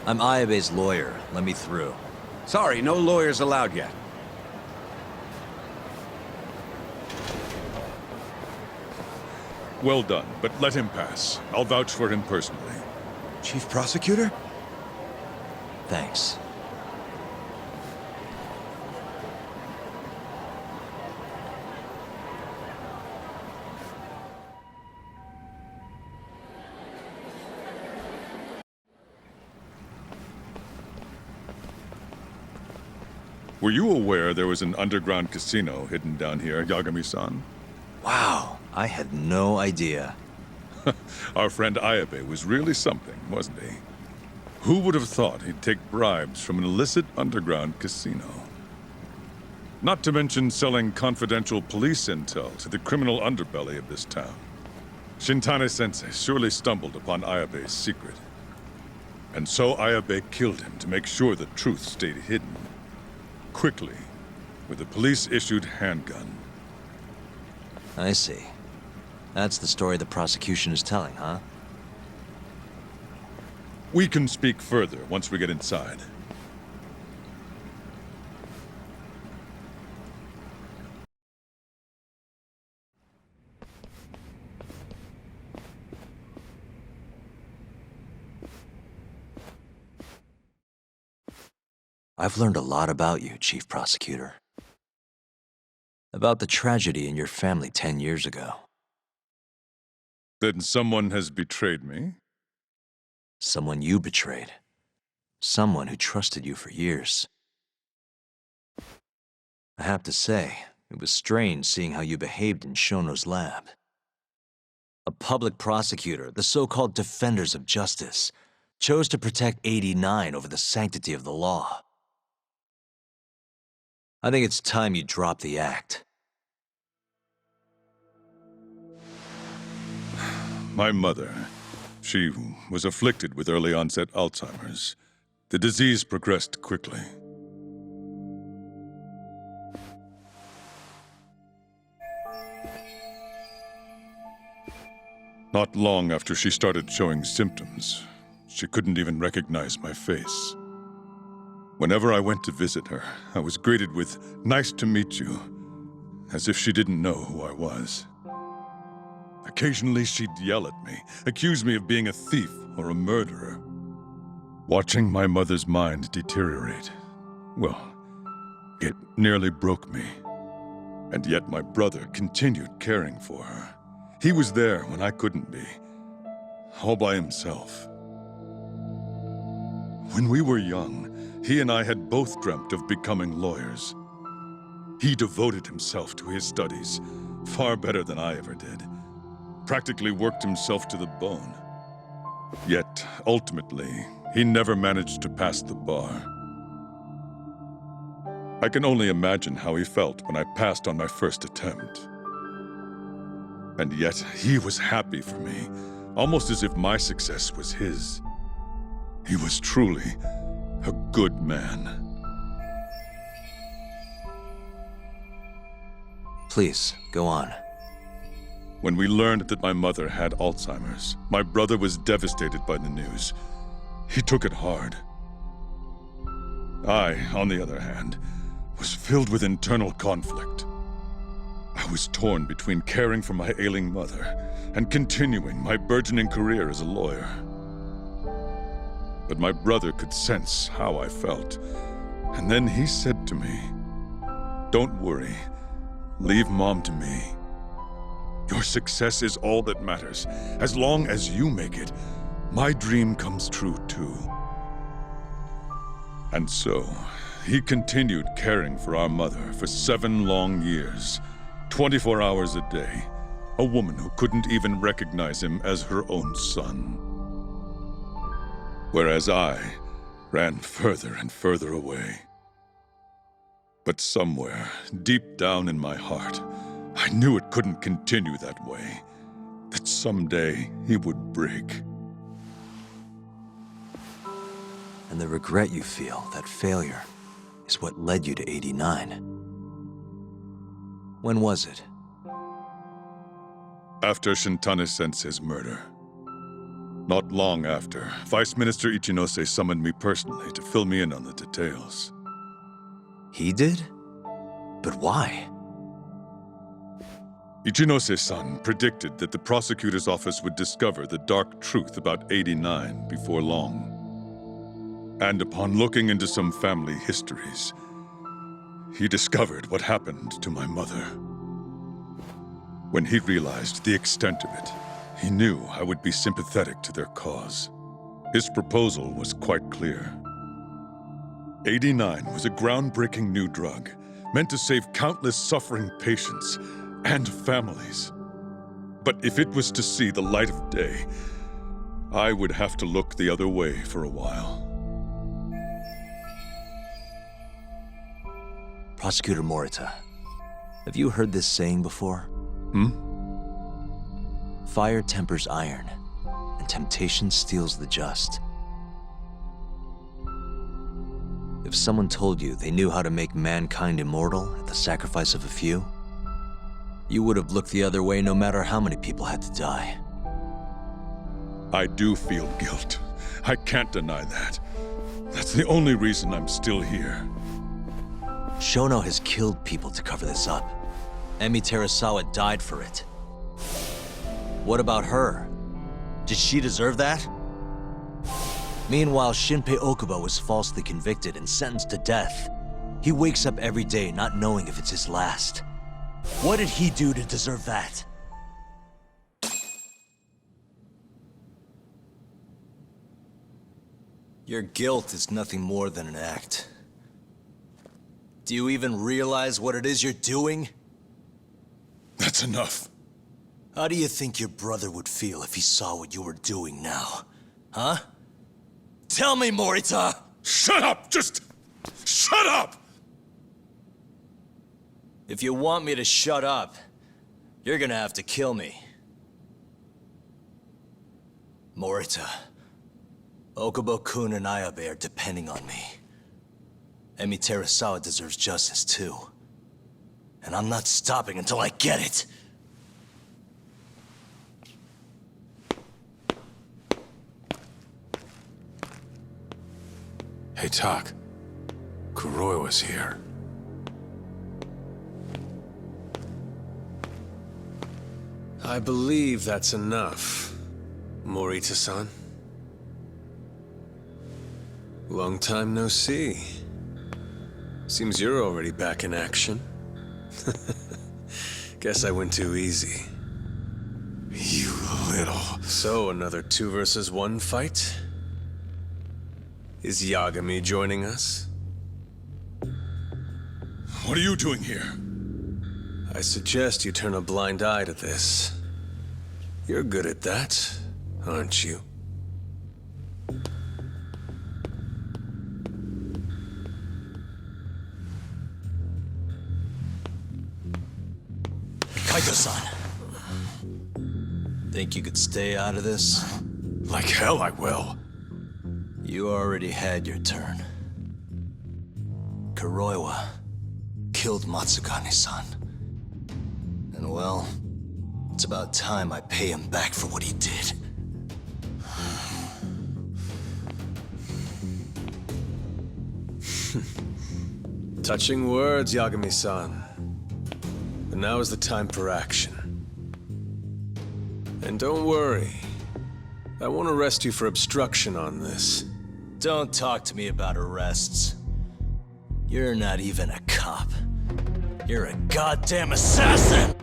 I'm Ayabe's lawyer. Let me through. Sorry, no lawyers allowed yet. Well done, but let him pass. I'll vouch for him personally. Chief Prosecutor? Thanks. Were you aware there was an underground casino hidden down here, Yagami-san? Wow, I had no idea. Our friend Ayabe was really something, wasn't he? Who would have thought he'd take bribes from an illicit underground casino? Not to mention selling confidential police intel to the criminal underbelly of this town. Shintane-sensei surely stumbled upon Ayabe's secret. And so Ayabe killed him to make sure the truth stayed hidden. Quickly, with a police-issued handgun. I see. That's the story the prosecution is telling, huh? We can speak further once we get inside. I've learned a lot about you, Chief Prosecutor. About the tragedy in your family 10 years ago. Then someone has betrayed me? Someone you betrayed. Someone who trusted you for years. I have to say, it was strange seeing how you behaved in Shono's lab. A public prosecutor, the so-called defenders of justice, chose to protect 89 over the sanctity of the law. I think it's time you drop the act. My mother, she was afflicted with early onset Alzheimer's. The disease progressed quickly. Not long after she started showing symptoms, she couldn't even recognize my face. Whenever I went to visit her, I was greeted with, "Nice to meet you," as if she didn't know who I was. Occasionally, she'd yell at me, accuse me of being a thief or a murderer. Watching my mother's mind deteriorate, well, it nearly broke me. And yet my brother continued caring for her. He was there when I couldn't be, all by himself. When we were young, he and I had both dreamt of becoming lawyers. He devoted himself to his studies, far better than I ever did. Practically worked himself to the bone. Yet, ultimately, he never managed to pass the bar. I can only imagine how he felt when I passed on my first attempt. And yet, he was happy for me, almost as if my success was his. He was truly a good man. Please, go on. When we learned that my mother had Alzheimer's, my brother was devastated by the news. He took it hard. I, on the other hand, was filled with internal conflict. I was torn between caring for my ailing mother and continuing my burgeoning career as a lawyer. But my brother could sense how I felt, and then he said to me, "Don't worry, leave Mom to me. Your success is all that matters. As long as you make it, my dream comes true too." And so, he continued caring for our mother for 7 long years, 24 hours a day, a woman who couldn't even recognize him as her own son. Whereas I ran further and further away. But somewhere, deep down in my heart, I knew it couldn't continue that way, that someday he would break. And the regret you feel, that failure, is what led you to 89. When was it? After Shintane-sensei's murder. Not long after, Vice Minister Ichinose summoned me personally to fill me in on the details. He did? But why? Ichinose-san predicted that the prosecutor's office would discover the dark truth about 89 before long. And upon looking into some family histories, he discovered what happened to my mother. When he realized the extent of it, he knew I would be sympathetic to their cause. His proposal was quite clear. 89 was a groundbreaking new drug meant to save countless suffering patients and families. But if it was to see the light of day, I would have to look the other way for a while. Prosecutor Morita, have you heard this saying before? Fire tempers iron, and temptation steals the just. If someone told you they knew how to make mankind immortal at the sacrifice of a few, you would have looked the other way no matter how many people had to die. I do feel guilt. I can't deny that. That's the only reason I'm still here. Shono has killed people to cover this up. Emi Terasawa died for it. What about her? Did she deserve that? Meanwhile, Shinpei Okubo was falsely convicted and sentenced to death. He wakes up every day not knowing if it's his last. What did he do to deserve that? Your guilt is nothing more than an act. Do you even realize what it is you're doing? That's enough. How do you think your brother would feel if he saw what you were doing now? Huh? Tell me, Morita! Shut up! Just shut up! If you want me to shut up, you're gonna have to kill me. Morita, Okubo-kun and Ayabe are depending on me. Emi Terasawa deserves justice too. And I'm not stopping until I get it! Hey, Tak. Kuroiwa's here. I believe that's enough, Morita-san. Long time no see. Seems you're already back in action. Guess I went too easy. You little... So, another 2 versus 1 fight? Is Yagami joining us? What are you doing here? I suggest you turn a blind eye to this. You're good at that, aren't you? Kaito-san. Think you could stay out of this? Like hell I will. You already had your turn. Kuroiwa killed Matsukane-san. And well, it's about time I pay him back for what he did. Touching words, Yagami-san. But now is the time for action. And don't worry. I won't arrest you for obstruction on this. Don't talk to me about arrests. You're not even a cop. You're a goddamn assassin!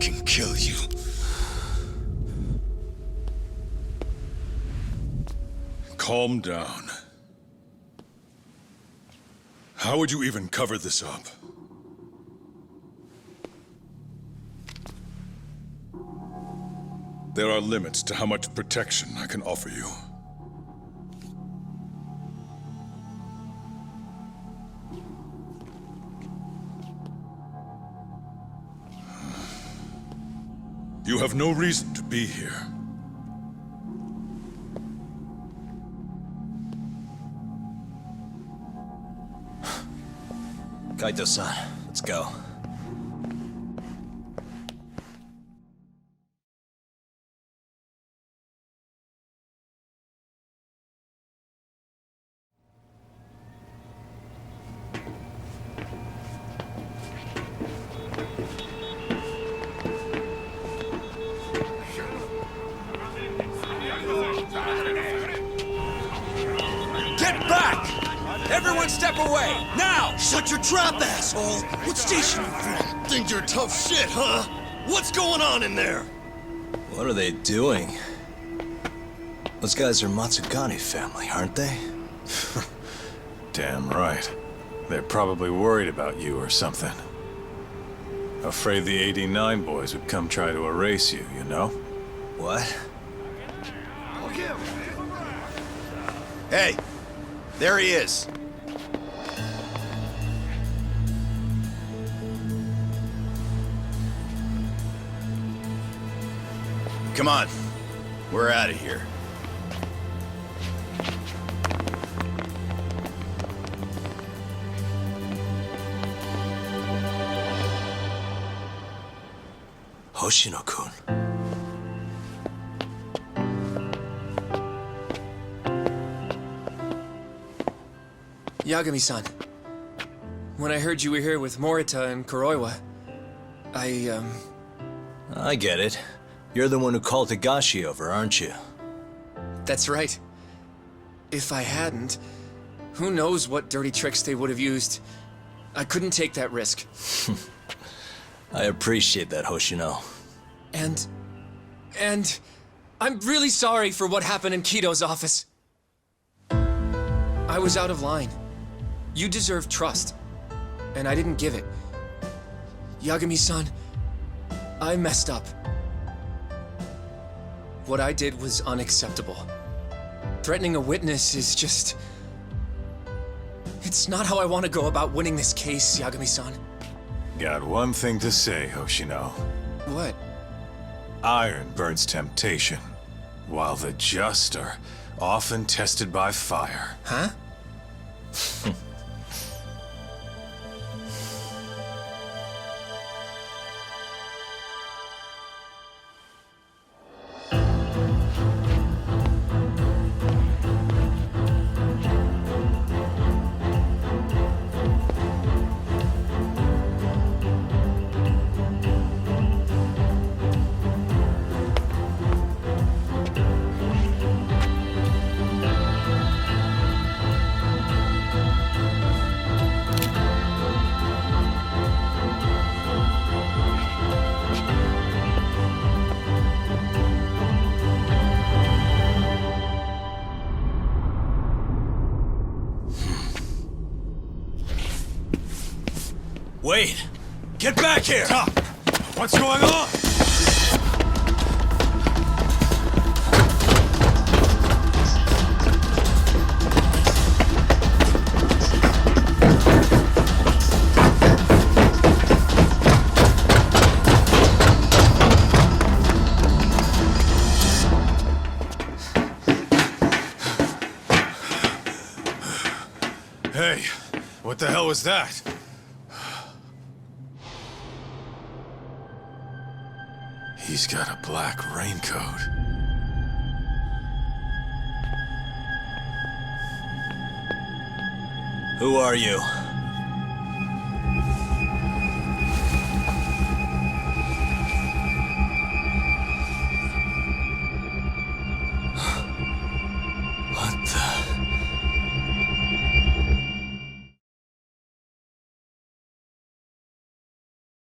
fucking kill you. Calm down. How would you even cover this up? There are limits to how much protection I can offer you. You have no reason to be here. Kaito-san, let's go. Get back! Everyone step away, now! Shut your trap, asshole! What station you from? Think you're tough shit, huh? What's going on in there? What are they doing? Those guys are Matsugane family, aren't they? Damn right. They're probably worried about you or something. Afraid the 89 boys would come try to erase you, you know? What? Hey, there he is. Come on, we're out of here. Hoshino-kun. Yagami-san, when I heard you were here with Morita and Kuroiwa, I get it. You're the one who called Higashi over, aren't you? that's right. If I hadn't, who knows what dirty tricks they would have used. I couldn't take that risk. I appreciate that, Hoshino. And I'm really sorry for what happened in Kito's office. I was out of line. You deserve trust, and I didn't give it. Yagami-san, I messed up. What I did was unacceptable. Threatening a witness is just... It's not how I want to go about winning this case, Yagami-san. Got one thing to say, Hoshino. What? Iron burns temptation, while the just are often tested by fire. Huh? Wait! Get back here! What's going on? Hey, what the hell was that? He's got a black raincoat. Who are you?